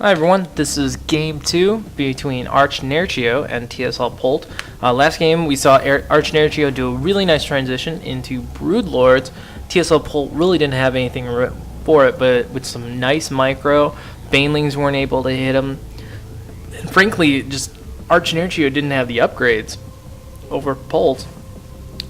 Hi everyone, this is game 2 between ArchNerchio and TslPolt. Last game we saw ArchNerchio do a really nice transition into Broodlords. TslPolt really didn't have anything for it, but with some nice micro, Banelings weren't able to hit him. And frankly, just ArchNerchio didn't have the upgrades over Polt.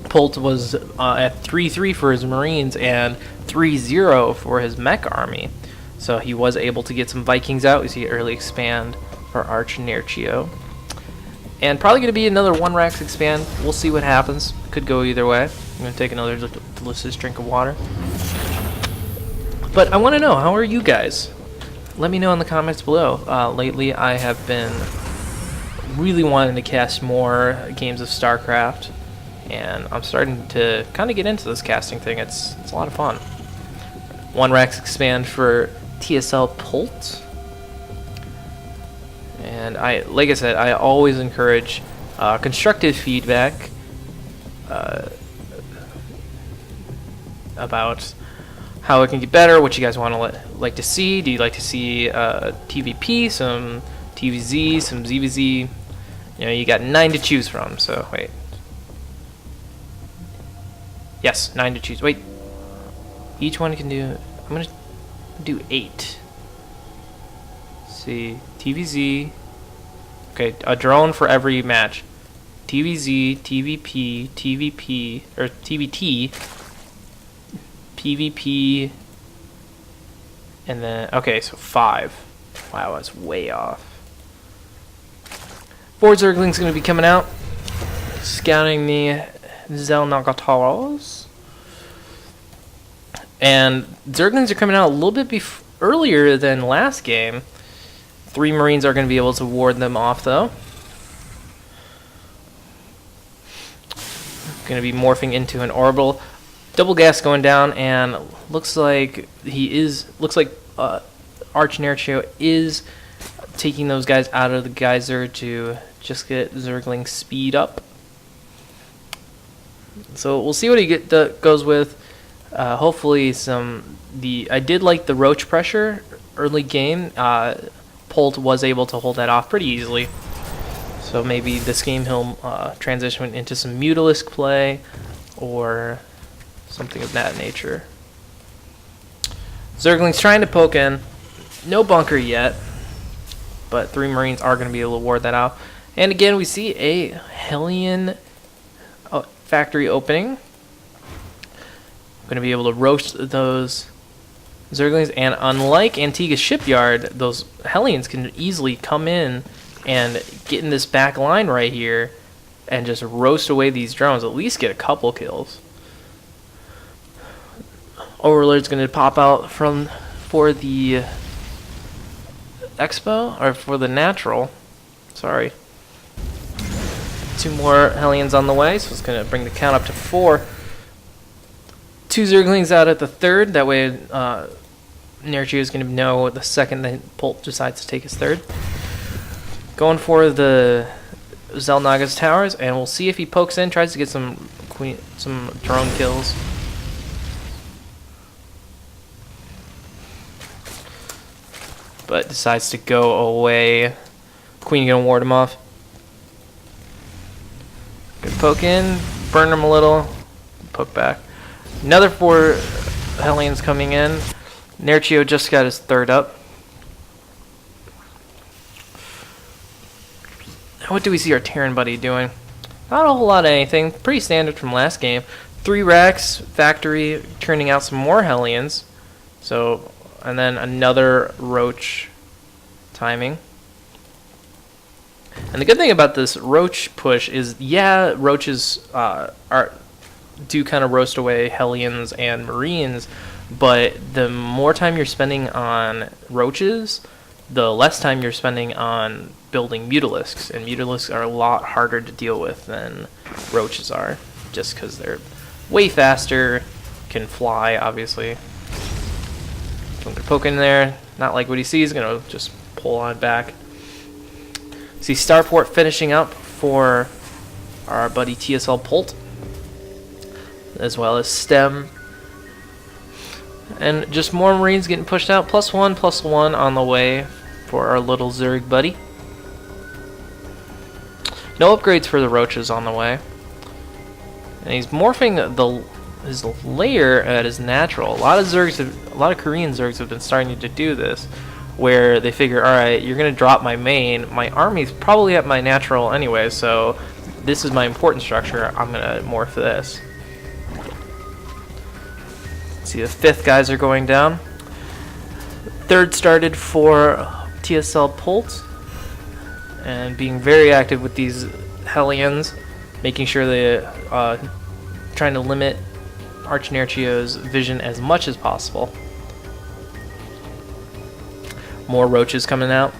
Polt was at 3-3 for his Marines and 3-0 for his mech army. So he was able to get some Vikings out. We see early expand for ArchNerchio. And probably going to be another 1-Rax expand. We'll see what happens. Could go either way. I'm going to take another delicious drink of water. But I want to know, how are you guys? Let me know in the comments below. Lately I have been really wanting to cast more games of StarCraft. And I'm starting to kind of get into this casting thing. It's a lot of fun. 1-Rax expand for TslPolt, and like I said, I always encourage constructive feedback about how it can get better, what you guys want to like to see. Do you like to see TVP, some TVZ, some ZVZ? You know, you got 9 to choose from. So wait, yes, 9 to choose. Wait, each one can do. I'm gonna do 8. Let's see, TVZ. Okay, a drone for every match. TVZ, TVP, TVP, or TVT, PVP, and then okay, so 5. Wow, that's way off. 4 Zerglings gonna be coming out, scouting the TslNagaTaros. And Zerglings are coming out a little bit earlier than last game. 3 Marines are going to be able to ward them off, though. Going to be morphing into an orbital. Double gas going down, and looks like ArchNerchio is taking those guys out of the geyser to just get Zergling speed up. So we'll see what he goes with. Hopefully I did like the roach pressure early game. Polt was able to hold that off pretty easily. So maybe this game he'll transition into some Mutalisk play or something of that nature. Zergling's trying to poke in. No bunker yet, but 3 Marines are going to be able to ward that out. And again, we see a Hellion factory opening. Going to be able to roast those Zerglings, and unlike Antigua Shipyard, those Hellions can easily come in and get in this back line right here and just roast away these drones, at least get a couple kills. Overlord's going to pop out for the Expo, or for the Natural. Sorry. 2 more Hellions on the way, so it's going to bring the count up to 4. 2 Zerglings out at the 3rd. That way, Nerchio is going to know the second that Polt decides to take his 3rd. Going for the Xel'Naga's towers, and we'll see if he pokes in, tries to get some drone kills. But decides to go away. Queen going to ward him off. Good poke in, burn him a little, poke back. Another 4 Hellions coming in. Nerchio just got his 3rd up. What do we see our Terran buddy doing? Not a whole lot of anything. Pretty standard from last game. 3 Rax factory turning out some more Hellions. So, and then another Roach timing. And the good thing about this Roach push is, yeah, Roaches do kind of roast away Hellions and Marines, but the more time you're spending on Roaches, the less time you're spending on building Mutalisks, and Mutalisks are a lot harder to deal with than Roaches are, just because they're way faster, can fly, obviously. So I'm going to poke in there, not like what he sees, going to just pull on back. See Starport finishing up for our buddy TslPolt, as well as STEM. And just more Marines getting pushed out. +1/+1 on the way for our little Zerg buddy. No upgrades for the roaches on the way. And he's morphing his layer at his natural. A lot of Korean Zergs have been starting to do this, where they figure, alright, you're going to drop my main. My army's probably at my natural anyway, so this is my important structure. I'm going to morph this. See, the 5th guys are going down. 3rd started for TslPolt, and being very active with these Hellions, making sure they trying to limit ArchNerchio's vision as much as possible. More roaches coming out.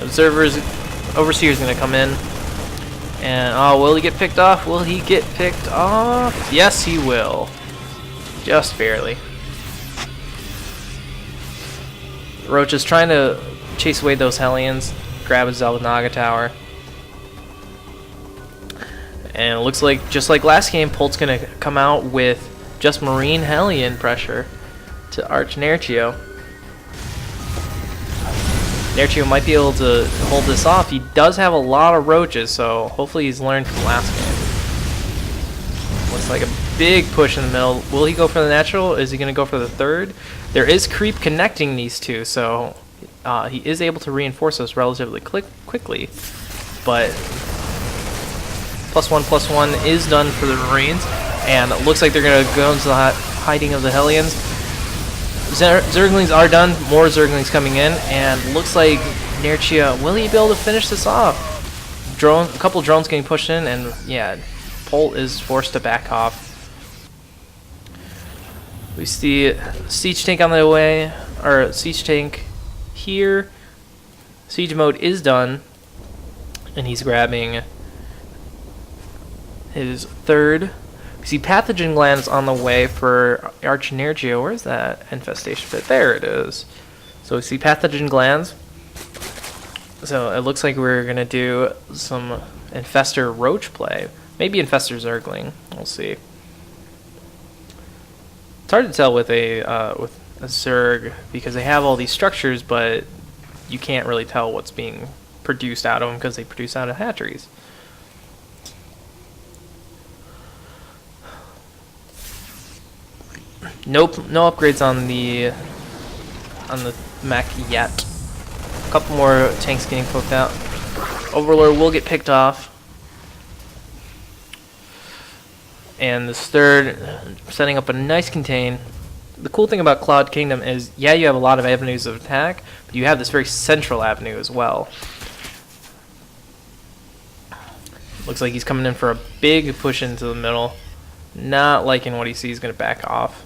Overseer's gonna come in. And, oh, will he get picked off? Will he get picked off? Yes, he will. Just barely. Roach is trying to chase away those Hellions, grab a Zelnaga tower. And it looks like, just like last game, Polt's going to come out with just Marine Hellion pressure to ArchNerchio. Nerchio might be able to hold this off. He does have a lot of roaches, so hopefully he's learned from last game. Looks like a big push in the middle. Will he go for the natural? Is he going to go for the 3rd? There is creep connecting these two, so he is able to reinforce us relatively quickly. But +1/+1 is done for the Marines, and it looks like they're going to go into the hiding of the Hellions. Zerglings are done, more Zerglings coming in, and looks like Nerchio, will he be able to finish this off? A couple drones getting pushed in, and yeah, Polt is forced to back off. We see siege tank on the way, or siege tank here. Siege mode is done, and he's grabbing his 3rd. We see pathogen glands on the way for ArchNerchio. Where's that infestation bit? There it is. So we see pathogen glands. So it looks like we're gonna do some infestor roach play. Maybe infestor zergling. We'll see. It's hard to tell with a zerg because they have all these structures, but you can't really tell what's being produced out of them because they produce out of hatcheries. Nope, no upgrades on the mech yet. A couple more tanks getting poked out. Overlord will get picked off. And this 3rd setting up a nice contain. The cool thing about Cloud Kingdom is, yeah, you have a lot of avenues of attack, but you have this very central avenue as well. Looks like he's coming in for a big push into the middle. Not liking what he sees, going to back off.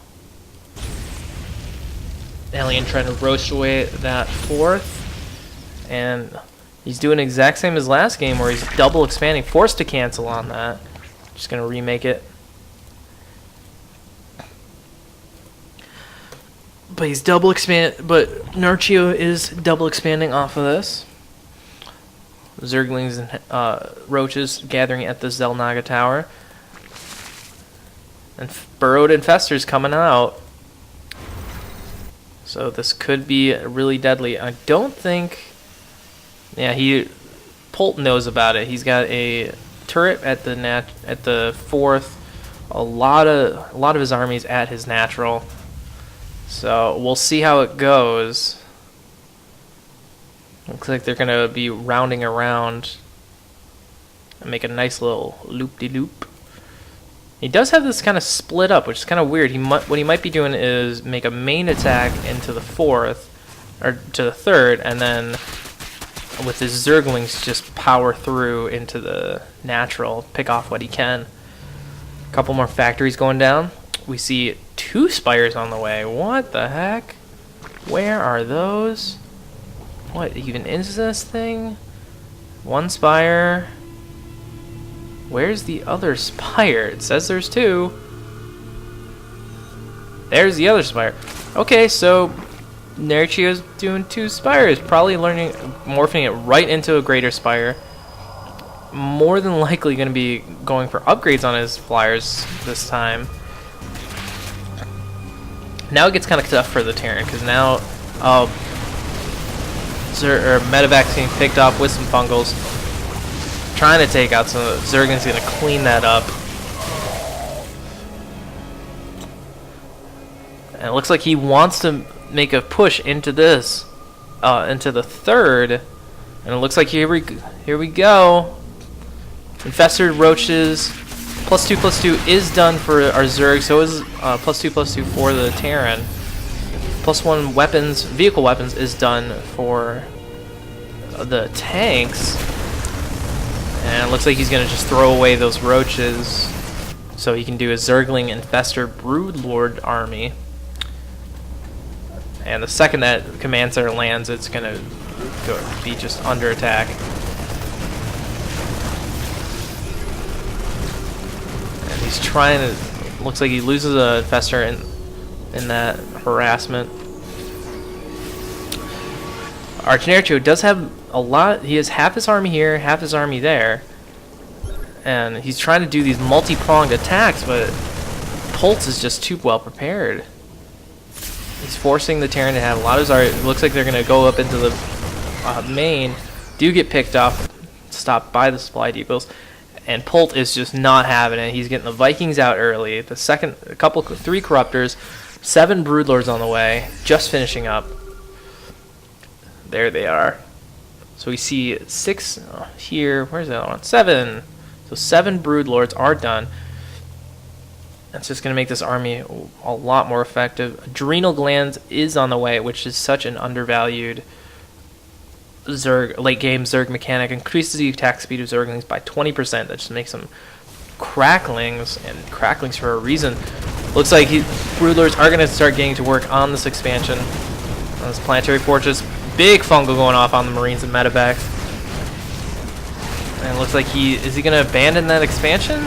Alien trying to roast away that 4th. And he's doing the exact same as last game where he's double expanding. Forced to cancel on that. Just going to remake it. But he's double but Nerchio is double expanding off of this. Zerglings and roaches gathering at the Zelnaga tower. And burrowed infestors coming out. So this could be really deadly. I don't think... Yeah, Polt knows about it. He's got a turret at the 4th. A lot of his army's at his natural. So we'll see how it goes. Looks like they're gonna be rounding around and make a nice little loop-de-loop. He does have this kind of split up, which is kind of weird. What he might be doing is make a main attack into the 4th, or to the 3rd, and then with his Zerglings just power through into the natural, pick off what he can. A couple more factories going down. We see 2 spires on the way. What the heck? Where are those? What even is this thing? 1 spire. Where's the other spire? It says there's 2. There's the other spire. Okay, so Nerchio's doing 2 spires, probably morphing it right into a greater spire. More than likely going to be going for upgrades on his flyers this time. Now it gets kind of tough for the Terran, because now Oh, Medevac's getting picked off with some fungals. Trying to take out some. Zergling's going to clean that up. And it looks like he wants to make a push into this, into the third. And it looks like here we go. Infested roaches. +2/+2 is done for our Zerg. So is +2/+2 for the Terran. +1 weapons, vehicle weapons is done for the tanks. And it looks like he's going to just throw away those roaches so he can do a Zergling Infestor Broodlord army. And the second that command center lands, it's going to be just under attack. And he's trying to... Looks like he loses a Infestor in that harassment. ArchNerchio does have a lot. He has half his army here, half his army there, and he's trying to do these multi-pronged attacks, but Polt is just too well prepared. He's forcing the Terran to have a lot of his army. It looks like they're going to go up into the main. Do get picked off, stopped by the supply depots, and Polt is just not having it. He's getting the Vikings out early. The second, three Corruptors, 7 Broodlords on the way, just finishing up. There they are. So we see 6 here. Where's the other one? 7. So 7 Broodlords are done. That's just going to make this army a lot more effective. Adrenal Glands is on the way, which is such an undervalued Zerg, late game Zerg mechanic. Increases the attack speed of Zerglings by 20%. That just makes them cracklings, and cracklings for a reason. Looks like Broodlords are going to start getting to work on this expansion. On this Planetary Fortress. Big fungal going off on the Marines and Medevacs. And it looks like is he going to abandon that expansion?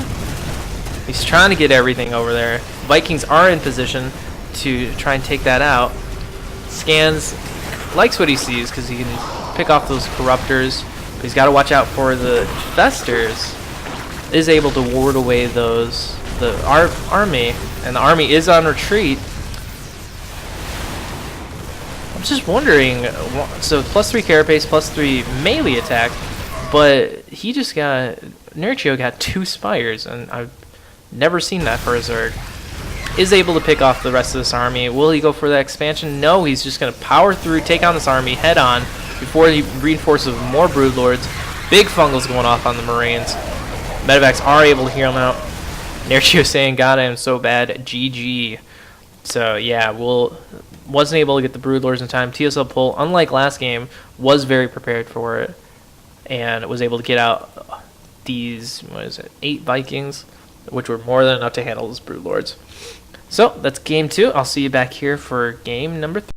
He's trying to get everything over there. Vikings are in position to try and take that out. Scans, likes what he sees because he can pick off those Corruptors. But he's got to watch out for the Festers. Is able to ward away the army. And the army is on retreat. I'm just wondering, so +3 carapace, +3 melee attack, but he just got, Nerchio got 2 spires, and I've never seen that for a Zerg. Is able to pick off the rest of this army. Will he go for that expansion? No, he's just going to power through, take on this army head on, before he reinforces with more Broodlords. Big fungals going off on the Marines. Medevacs are able to heal him out. Nerchio saying, God, I am so bad, GG. So yeah, wasn't able to get the Broodlords in time. TslPolt, unlike last game, was very prepared for it, and was able to get out these 8 Vikings, which were more than enough to handle those Broodlords. So that's game 2. I'll see you back here for game number 3.